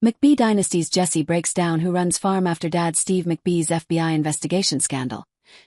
McBee Dynasty's Jesse breaks down who runs farm after dad Steve McBee's FBI investigation scandal.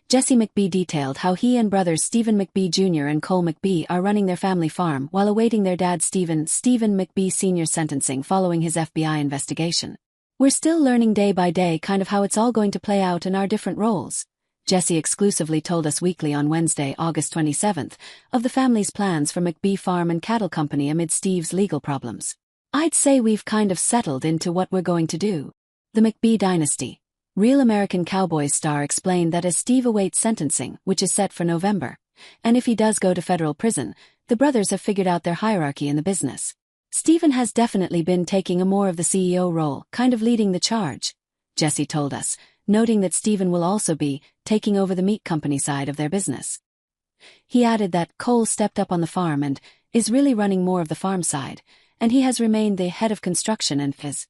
Jesse McBee detailed how he and brothers Stephen McBee Jr. and Cole McBee are running their family farm while awaiting their dad Stephen McBee Sr.'s sentencing following his FBI investigation. "We're still learning day by day kind of how it's all going to play out in our different roles," Jesse exclusively told Us Weekly on Wednesday, August 27th, of the family's plans for McBee Farm and Cattle Company amid Steve's legal problems. "I'd say we've kind of settled into what we're going to do." The McBee Dynasty. Real American Cowboys star explained that as Steve awaits sentencing, which is set for November, and if he does go to federal prison, the brothers have figured out their hierarchy in the business. "Stephen has definitely been taking a more of the CEO role, kind of leading the charge," Jesse told us, noting that Stephen will also be taking over the meat company side of their business. He added that Cole stepped up on the farm and is really running more of the farm side, and he has remained the head of construction and is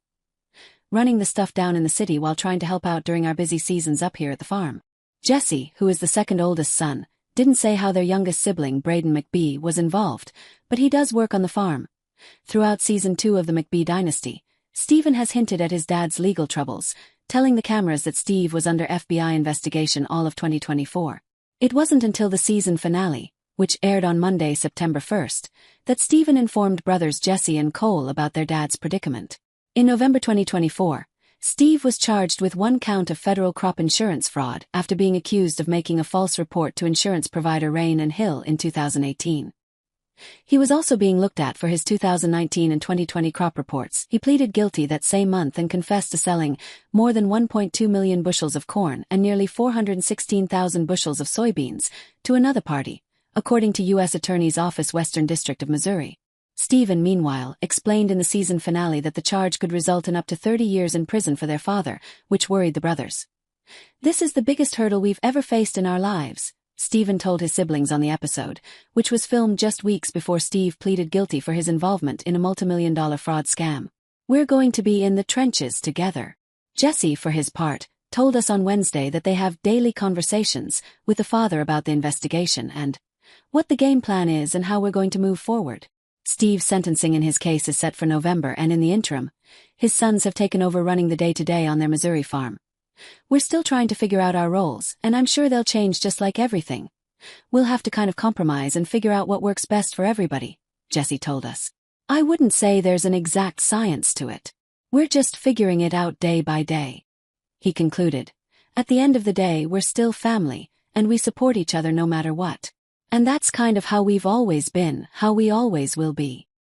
running the stuff down in the city while trying to help out during our busy seasons up here at the farm. Jesse, who is the second oldest son, didn't say how their youngest sibling Braden McBee was involved, but he does work on the farm. Throughout season 2 of the McBee Dynasty, Stephen has hinted at his dad's legal troubles, telling the cameras that Steve was under FBI investigation all of 2024. It wasn't until the season finale, which aired on Monday, September 1st, that Stephen informed brothers Jesse and Cole about their dad's predicament. In November 2024, Steve was charged with 1 count of federal crop insurance fraud after being accused of making a false report to insurance provider Rain and Hill in 2018. He was also being looked at for his 2019 and 2020 crop reports. He pleaded guilty that same month and confessed to selling more than 1.2 million bushels of corn and nearly 416,000 bushels of soybeans to another party, according to U.S. Attorney's Office Western District of Missouri. Stephen, meanwhile, explained in the season finale that the charge could result in up to 30 years in prison for their father, which worried the brothers. "This is the biggest hurdle we've ever faced in our lives," Stephen told his siblings on the episode, which was filmed just weeks before Steve pleaded guilty for his involvement in a multimillion-dollar fraud scam. "We're going to be in the trenches together." Jesse, for his part, told us on Wednesday that they have daily conversations with the father about the investigation and what the game plan is and how we're going to move forward. Steve's sentencing in his case is set for November, and in the interim, his sons have taken over running the day-to-day on their Missouri farm. "We're still trying to figure out our roles, and I'm sure they'll change just like everything. We'll have to kind of compromise and figure out what works best for everybody," Jesse told us. "I wouldn't say there's an exact science to it. We're just figuring it out day by day," he concluded. "At the end of the day, we're still family, and we support each other no matter what. And that's kind of how we've always been, how we always will be."